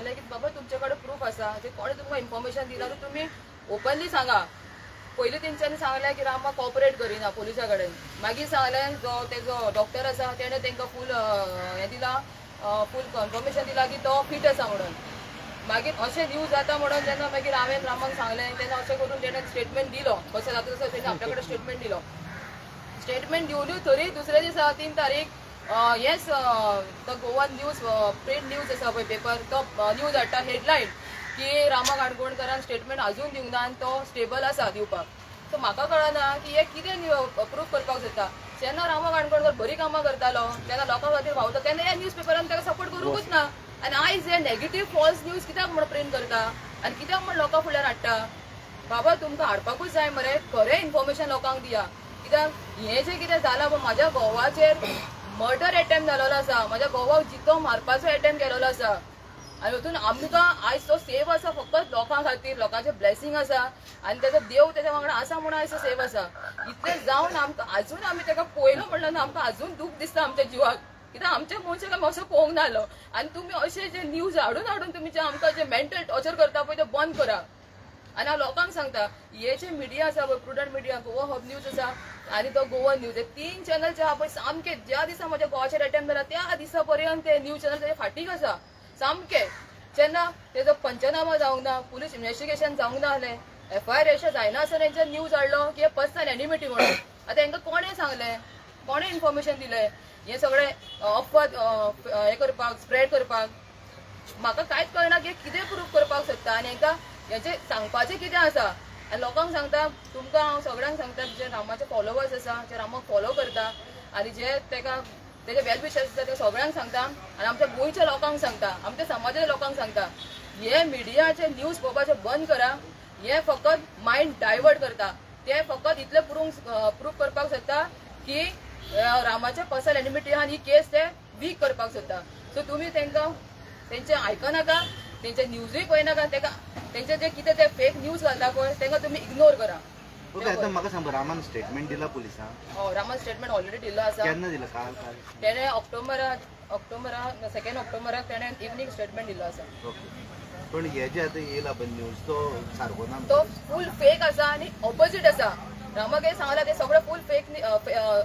सांगलेले की बाबा तुमच्याकडे प्रूफ असा जे कोणी तुमकां इन्फॉर्मेशन दिला तर तुम्ही ओपनली सांगा. पयलीं तेंच्यांनी सांगलें की रामा कॉपरेट करिना पुलिसा कडेन. मागीर सांगलें जो तेजो डॉक्टर आसा तेणें तांकां फूल हें दिला, फूल कन्फर्मेशन दिला की तो फिट आसा म्हणून. मागीर अशें न्यूज जाता म्हणून जेन्ना मागीर हांवें रामाक सांगलें तेन्ना अशें करून तेणें स्टेटमेंट दिलो. कशें जाता तसो तेणें आपल्या कडेन स्टेटमेंट दिलो. स्टेटमेंट दिवनूय तरी दुसऱ्या दिसा 3 तारीख येस तो गोवन न्यूज प्रिंट न्यूज आसा पळय पेपर तो न्यूज हाडटा हेडलायन की रामा काणकोणकरान स्टेटमेंट अजून दिवंक ना आनी तो स्टेबल आसा दिवपाक. सो म्हाका कळना की हे कितें प्रूफ करपाक सोदता. जेन्ना रामा काणकोणकर बरी कामां करतालो तेन्ना लोकां खातीर भावता तेन्ना ह्या न्यूज पेपरान ताका सपोर्ट करूंकूच ना. आनी आयज हे नेगेटीव फॉल्स न्यूज कित्याक म्हण प्रिंट करता आनी कित्याक म्हण लोकां फुड्यान हाडटा. बाबा तुमकां हाडपाकूच जाय मरे, खरें इन्फॉर्मेशन लोकांक दिया. कित्याक हें जें कितें जालां पळय म्हाज्या घोवाचेर मर्डर अटेम्प्ट जालोलो आसा, म्हाज्या घोवाक जितो मारपाचो अटेम्प्ट केलेलो आसा आनी हितून आमकां आयज तो सेफ आसा फकत लोकां खातीर, लोकांचे ब्लेसिंग आसा आनी तेजो देव तेज्या वांगडा आसा म्हणून आयज तो सेफ आसा. इतलें जावन आमकां आजून आमी ताका पळयलो म्हणल्यार आमकां आजून दूख दिसता आमच्या जिवाक. कित्याक आमच्या मनशाक आमी असो पळोवंक नाहलो आनी तुमी अशे जे न्यूज हाडून तुमी जे आमकां जे मेंटल टॉर्चर करता पळय ते बंद करा. आनी हांव लोकांक सांगता हे जे मिडिया आसा पळय prudent media, Goa hub news आसा आनी तो गोवन न्यूज, हे 3 चॅनल जे आहा पळय सामके ज्या दिसा म्हज्या गोवाचेर अटेम्प्ट जाला त्या दिसा पर्यंत ते न्यूज चॅनल तेजे फाटीक आसा सामके. जेन्ना तेजो पंचनामा जावंक ना, पुलीस इन्व्हेस्टिगेशन जावंक ना जालें, FIR रेजिस्टर जायना आसतना तेंचे न्यूज हाडलो की हे पर्सनल एनिमिटी म्हणून. आतां तांकां कोणें सांगलें, कोणें इन्फॉर्मेशन दिलें हे सगळें अपवाद हें करपाक, स्प्रेड करपाक. म्हाका कांयच कळना की कितें प्रूफ करपाक सोदता आनी हांकां हेचें सांगपाचें कितें आसा. आनी लोकांक सांगता, तुमकां हांव सगळ्यांक सांगता जे रामाचे फॉलोवर्स आसा, जे रामाक फॉलो करता आनी जे ताका तेजे वेल विशर्स आसा ते सगळ्यांक सांगता आनी आमच्या गोंयच्या लोकांक सांगता, आमच्या समाजाच्या लोकांक सांगता हे मिडियाचे न्यूज पळोवपाचे बंद करा. हे फकत मायंड डायवर्ट करता. ते फकत इतलें प्रूफ करपाक सोदता की रामाचे पर्सनल एनिमिटी आहा ही केस ते वीक करपाक सोदता. सो तुमी तांकां तेंचे आयकनाका, तेंचे न्यूजूय पळयनाका, ताका तेंचे जे कितें ते फेक न्यूज घालता पळय तांकां तुमी इग्नोर करा. म्हाका सांग, रामान स्टेटमेंट दिला पुलिसांक? हय, रामान स्टेटमेंट ऑलरेडी दिल्लो आसा. केन्ना दिला? काल? तेणें ऑक्टोबराक 2 ऑक्टोबराक तेणें इवनिंग स्टेटमेंट दिल्लो आसा. पण हे जे आतां येयला पळय न्यूज तो सारको ना, तो फूल फेक आसा आनी ऑपोजीट आसा. रामाक हे सांगला ते सगळे फूल फेक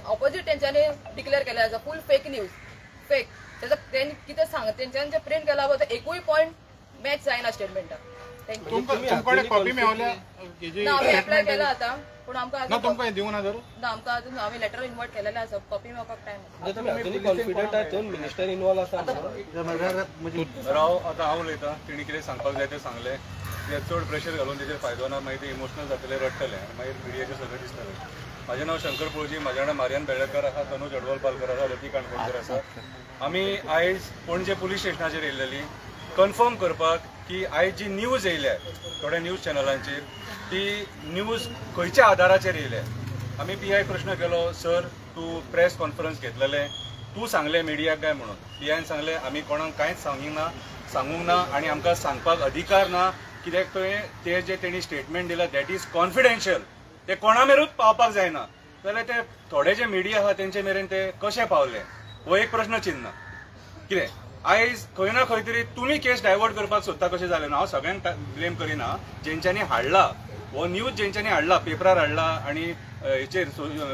ऑपोजीट तेंच्यांनी डिक्लेअर केले आसा, फूल फेक न्यूज, फेक. तेजो तेणी कितें सांग तेंच्यांनी जे प्रिंट केला पळय तो एकूय पॉयंट मॅच जायना स्टेटमेंटाक. तुमकडे कॉपी मेळल्या? आम्ही अप्लाय केला आता पण आमकां तुमकां दिवं ना जरूर ना, आमकां अजून आम्ही लेटर इन्व्हाइट केलेले आसा, कॉपी मेळपाक टायम. तुम्ही कॉन्फिडंट आहात दोन मिनिस्टर इन्वॉल्व आसा? राव आतां हांव उलयतां, तेणी कितें सांगपाक जाय तें सांगलें. चड प्रेशर घालून तेजेर फायदो ना, मागीर ते इमोशनल जातले, रडटले आनी मागीर मिडियाचें सगळें दिसतलें. म्हाजें नांव शंकर पळोवची, म्हाज्या वांगडा मारियान बेळेकर आसा, तनुज अडवल पालकर आसा, रती काणकोणकर आसा. आमी आयज पणजे पुलीस स्टेशनाचेर येयलेली कन्फर्म करपाक की आयज जी न्यूज येयल्या थोड्या न्यूज चॅनलांचेर ती न्यूज खंयच्या आदाराचेर येयल्या. आमी PI प्रश्न केलो, सर तूं प्रेस कॉन्फरन्स घेतलेलें, तूं सांगलें मिडियाक काय म्हणून. PIन सांगलें आमी कोणाक कांयच सांगूंक ना आनी आमकां सांगपाक अधिकार ना, कित्याक ते जे तेणी स्टेटमेंट दिला दॅट इज कॉन्फिडेन्शियल, ते कोणा मेरेनूच पावपाक जायना. जाल्यार ते थोडे जे मिडिया आहा तेंचे मेरेन ते कशें पावले हो एक प्रश्न चिन्ह. कितें आयज खंय ना खंय तरी तुमी केस डायवर्ट करपाक सोदता कशें जालें ना. हांव सगळ्यांक ब्लेम करिना, जेंच्यांनी हाडला हो न्यूज, जेंच्यांनी हाडला पेपरार हाडला आनी हेचेर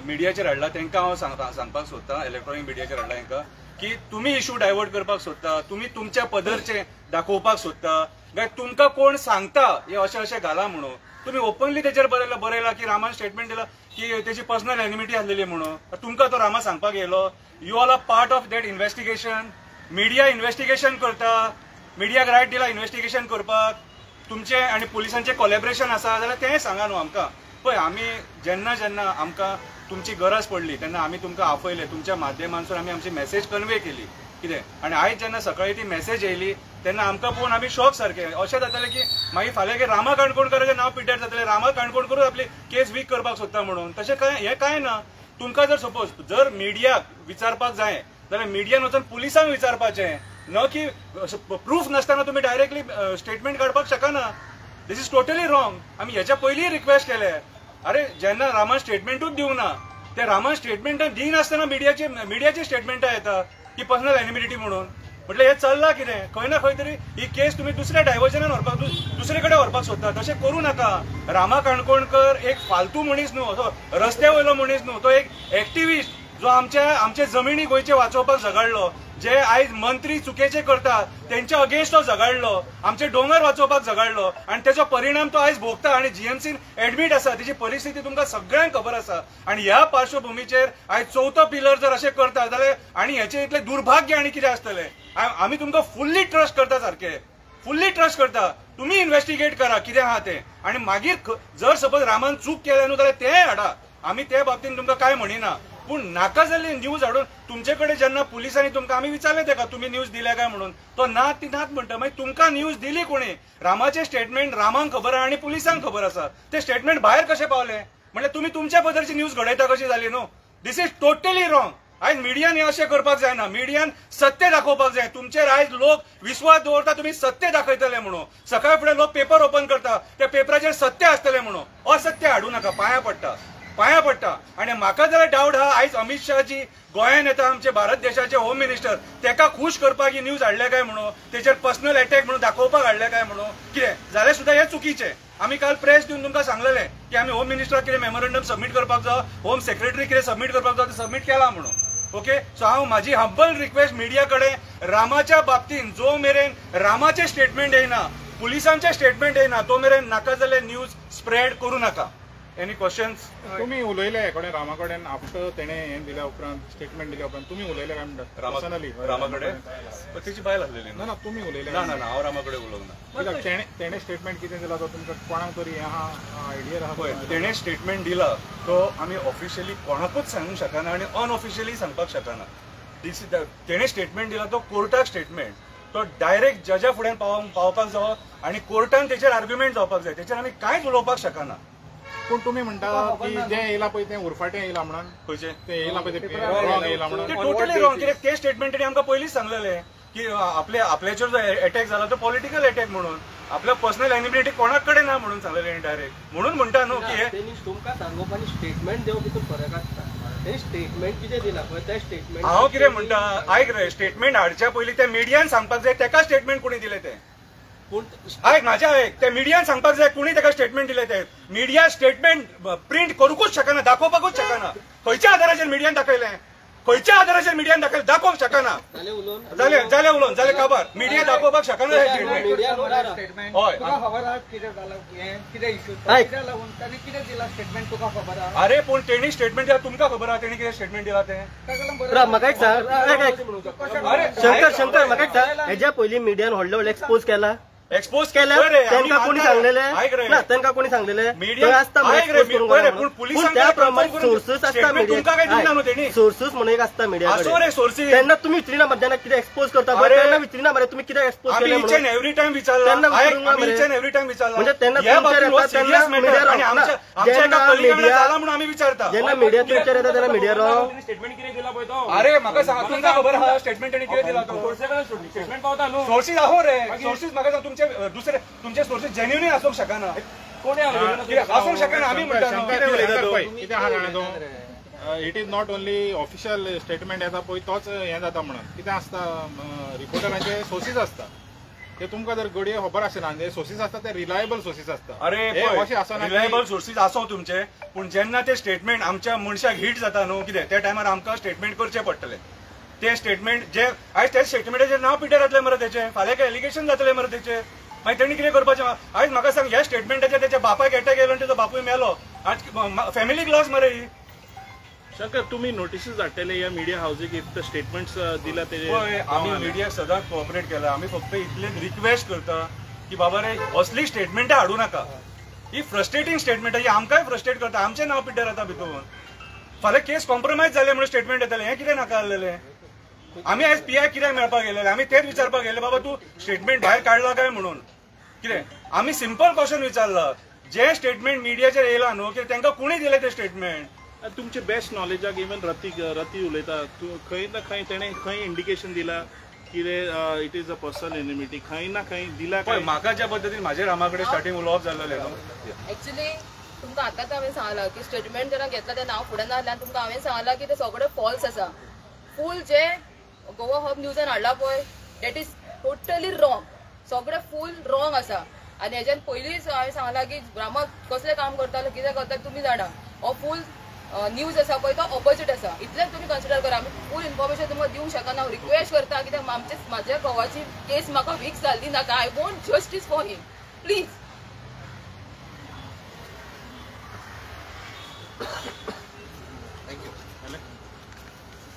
मिडियाचेर हाडला तांकां हांव सांगपाक सोदतां, इलेक्ट्रॉनीक मिडियाचेर हाडला तांकां की तुमी इशू डायवर्ट करपाक सोदता, तुमी तुमच्या पदरचे दाखोवपाक सोदता काय तुमकां कोण सांगता हे अशें अशें घाला म्हणून. तुमी ओपनली तेचेर बरयला की रामान स्टेटमेंट दिला की तेची पर्सनल एनिमिटी आसलेली म्हणून. तुमकां तो रामा सांगपाक येयलो, you all are part of that investigation. Media investigation करता, मिडियाक रायट दिला इन्व्हेस्टिगेशन करपाक, तुमचे आनी पुलिसांचे कोलॅबरेशन आसा जाल्यार तें सांगा न्हू आमकां. पळय आमी जेन्ना जेन्ना आमकां तुमची गरज पडली तेन्ना आमी तुमकां आपयले, तुमच्या माध्यमांतसून आमी आमची मेसेज कन्वे केली कितें. आनी आयज जेन्ना सकाळी ती मेसेज येयली तेन्ना आमकां पळोवन आमी शॉक सारके. अशें जातालें की मागीर फाल्यां की रामा काणकोणकराचें नांव पिड्ड्यार जातलें, रामा काणकोणकरूच आपली केस वीक करपाक सोदता म्हणून. तशें हें कांय ना. तुमकां जर सपोज जर मिडियाक विचारपाक जाय जाल्यार मिडियान वचून पुलिसांक विचारपाचें, न की प्रूफ नासतना तुमी डायरेक्टली स्टेटमेंट काडपाक शकना. दिस इज टोटली रॉंग. आमी हेच्या पयलीं रिक्वेस्ट केले, अरे जेन्ना रामान स्टेटमेंटूच दिवंक ना, ते रामान स्टेटमेंट दिनासतना मिडियाची स्टेटमेंटां येता की पर्सनल एनिमिटी म्हणून. म्हटलं हे चल्लां कितें खंय ना खंय तरी ही केस तुम्ही दुसऱ्या डायव्हर्जनान व्हरपाक दुसरे कडेन व्हरपाक सोदता तशें करूं नाका. रामा काणकोणकर एक फालतू मनीस न्हू, असो रस्त्या वयलो मनीस न्हू, तो एक एक्टिव्हिस्ट जो आमचे जमिनी गोंयचे वाचोवपाक झगडलो, जे आयज मंत्री चुकेचे करतात त्यांच्या अगेन्स्ट तो झगडलो, आमचे दोंगर वाचोवपाक झगडलो आणि त्याचो परिणाम तो आयज भोगता आणि जीएमसीन एडमीट आसा. त्याची परिस्थिती तुमकां सगळ्यांक खबर आसा. आणि ह्या पार्श्वभूमीचेर आयज चवथो पिलर जर अशें करता जाल्यार आनी हेचे इतले दुर्भाग्य आनी कितें आसतलें. आमी तुमकां फुल्ली ट्रस्ट करता, सारखे फुल्ली ट्रस्ट करता. तुम्ही इन्व्हेस्टिगेट करा कितें आहा तें आणि मागीर जर सपोज रामान चूक केल्या न्हू जाल्यार तेंय हाडा. आमी ते बाबतीन तुमकां कांय म्हणिना. पूण नाका जाल्ली न्यूज हाडून तुमचे कडेन जेन्ना पुलिसांनी तुमकां आमी विचारलें तेका तुम्ही न्यूज दिल्या काय म्हणून, तो ना ती नात म्हणटा. मागीर तुमकां न्यूज दिली कोणी? रामाचे स्टेटमेंट रामांक खबर आहा आनी पुलिसांक खबर आसा. ते स्टेटमेंट भायर कशें पावले? म्हणल्यार तुम्ही तुमच्या पद्धतीची न्यूज घडयता कशी जाली न्हू. दिस इज टोटली रॉंग. आयज मिडियान हे अशें करपाक जायना. मिडियान सत्य दाखोवपाक जाय. तुमचेर आयज लोक विश्वास दवरता तुम्ही सत्य दाखयतले म्हणून. सकाळी फुडें लोक पेपर ओपन करता त्या पेपराचेर सत्य आसतलें म्हणून. असत्य हाडू नाका. पांया पडटा. आणि म्हाका जाल्यार डावट आहा आयज अमित शहाजी गोंयान येता, आमचे भारत देशाचे होम मिनिस्टर, तेका खुश करपाक ही न्यूज हाडल्या काय म्हणून, तेचेर पर्सनल अटॅक म्हणून दाखोवपाक हाडल्या काय म्हणून कितें जाल्यार सुद्दां हे चुकीचें. आमी काल प्रेस दिवन तुमकां सांगलेलें की आमी होम मिनिस्टराक कितें मेमोरंडम सबमीट करपाक जाय, होम सेक्रेटरी कितें सबमीट करपाक जाय ते सबमीट केला म्हणून. ओके, सो हांव म्हाजी हंबल रिक्वेस्ट मिडिया कडेन, रामाच्या बाबतीन जो मेरेन रामाचे स्टेटमेंट येयना, पुलिसांचे स्टेटमेंट येयना, तो मेरेन नाका जाल्यार न्यूज स्प्रेड करूं नाका. Any questions? तुम्ही उलयले हे कडेन रामा कडेन आफ्टर तेणे हे दिल्या उपरांत स्टेटमेंट दिल्या उपरांत तुम्ही उलयले काय म्हणटात? पर्सनली रामा कडेन तेची बायल आसलेली ना ना तुमी उलयले ना ना हांव रामा कडेन उलोवंक ना. तेणे स्टेटमेंट कितें दिला तो तुमकां कोणाक तरी आहा आयडिया आहा? पळय, तेणे स्टेटमेंट दिला तो आमी ऑफिशियली कोणाकूच सांगूंक शकना आणि अनऑफिशियली सांगपाक शकना. तेणे स्टेटमेंट दिला तो कोर्टाक स्टेटमेंट, तो डायरेक्ट जजा फुड्यान पावपाक जावो आणि कोर्टान तेचेर आर्ग्युमेंट जावपाक जाय. तेचेर आमी कांयच उलोवपाक शकना. पूण तुम्ही म्हणटा की जे येयला पळय तें उरफाटें येयला म्हणून, खंयचे ते येयला पळय ते रॉंग येयला म्हणून, ते टोटली रॉंग. कित्याक ते स्टेटमेंटांनी आमकां पयलींच सांगलेलें की आपल्याचेर जो अटॅक जाला तो पॉलिटिकल अटॅक म्हणून, आपल्या पर्सनल एनिमिटी कोणाक कडेन ना म्हणून सांगलेलें डायरेक्ट. म्हणून म्हणटा न्हू की हे तुमकां सांगप आनी स्टेटमेंट देवप भितर फरक आसता. ते स्टेटमेंट कितें दिला पळय त्या स्टेटमेंट हांव कितें म्हणटा, आयक रे, स्टेटमेंट हाडच्या पयलीं त्या मिडियान सांगपाक जाय तेका स्टेटमेंट कोणी दिलें तें. आयक म्हाज्या आयक, त्या मिडियान सांगपाक जाय कोणी तेका स्टेटमेंट दिलें तें. मिडिया स्टेटमेंट प्रिंट करूंकूच शकना, दाखोवपाकूच शकना. खंयच्या आधाराचेर मिडियान दाखयलें? खंयच्या आधाराचेर मिडियान दाखयलें? दाखोवंक शकना. जालें उलोवन जालें काबार. मिडिया दाखोवपाक शकना हे स्टेटमेंट. हय, अरे पूण तेणी स्टेटमेंट दिला तुमकां खबर आहा तेणी कितें स्टेटमेंट दिला तें? म्हाका एक सांग, शंकर म्हाका एक सांग, हेज्या पयलीं मिडियान व्हडले एक्सपोज केला त्यांना कोणी सांगलेले ना, त्यांना कोणी सांगलेले त्याप्रमाणे सोर्सेस असता, सोर्सेस म्हणून एक असता मिडियाकडे. त्यांना तुम्ही विचारिना मध्यान कितें एक्सपोज करता, त्यांना विचारिना मरे तुम्ही कितें एक्सपोज केले एव्हरी टाइम म्हणजे त्यांना जेन्ना मिडिया विचार येता तेन्ना मिडिया रॉंग स्टेटमेंट कितें दिला पळय तो. अरे म्हाका सांग, तुमकां खबर आहा स्टेटमेंट तेणी कितें दिला तो? स्टेटमेंट पावता न्हू, सोर्सीस आहो रे. सोर्सीस म्हाका सांग, तुमचे सोर्सीस जेन्युइन आसूंक शकना, आसूंक शकना. आमी म्हणटा कितें आहा जाणा तो, it is not only official statement येता पळय तोच हें जाता म्हणून. कितें आसता, रिपोर्टरांचे सोर्सीस आसता ते तुमकां जर घडये खबर आसना, जे सोर्सीस आसता ते रिलायबल सोर्सीस आसता. अरे अशें आसना रिलायबल सोर्सीस आसो तुमचे, पूण जेन्ना ते स्टेटमेंट आमच्या मनशाक हिट जाता न्हू कितें, त्या टायमार आमकां स्टेटमेंट करचें पडटलें. ते स्टेटमेंट जे आयज त्या स्टेटमेंटाचेर नांव पिड्यार जातलें मरे तेचें, फाल्यां काय एलिगेशन जातलें मरे तेचें. मागीर तेणी कितें करपाचें? आयज म्हाका सांग, ह्या स्टेटमेंटाचेर तेच्या बापायक अटॅक येयलो आनी तेजो बापूय मेलो, आज फॅमिलीक लॉस मरे ही. शंकर, तुम्ही नोटिसीस धाडटले या मिडिया हाऊसिक इफ द स्टेटमेंट्स दिला ते? आमी मिडियाक सदांच कोऑपरेट केला. आमी फक्त इतलेच रिक्वेस्ट करता की बाबा रे असली स्टेटमेंटां हाडू नाका. ही फ्रस्ट्रेटिंग स्टेटमेंट ही आमकांय फ्रस्ट्रेट करता, आमचें नांव पिड्ड्यार जाता भितून. फाल्यां केस कॉम्प्रोमायज जाले म्हणून स्टेटमेंट येतलें, हें कितें नाका आसलेलें? आमी आयज पीआय कित्याक मेळपाक गेलेले? आमी तेच विचारपाक गेले बाबा तूं स्टेटमेंट भायर काडला काय म्हणून. कितें आमी सिंपल क्वेश्चन विचारला, जे स्टेटमेंट मिडियाचेर येयला न्हू की तांकां कोणी दिलें तें स्टेटमेंट? तुमचे बेस्ट नॉलेजाक इवन रती उलयता, खंय ना खंय तेणे खंय इंडिकेशन दिला कितें it is a personal enmity, खंय ना खंय दिला काय? म्हाका ज्या पद्दतीन म्हाजे रामा कडेन स्टार्टींग उलोवप जाल्लेलें न्हू. एक्चुअली तुमकां आतांच हांवें सांगलां की स्टेटमेंट जेन्ना घेतला तें नांव फुडें नासल्यान तुमकां हांवें सांगलां की तें सगळें फॉल्स आसा. फूल जे गोवा हब न्यूजान हाडला पळय दॅट इज टोटली रॉंग, सगळें फूल रॉंग आसा. आनी हेच्यान पयलींच हांवें सांगलां की रामा कसलें काम करतालो कितें करता तुमी जाणा. हो फूल न्यूज आसा पळय तो ऑपोजीट आसा, इतलेंच तुमी कन्सिडर करा. आमी फूल इन्फॉर्मेशन तुमकां दिवंक शकना. हांव रिक्वेस्ट करता कित्याक म्हाज्या घोवाची केस म्हाका फिक्स जाल्ली नाका. I want justice for him, please.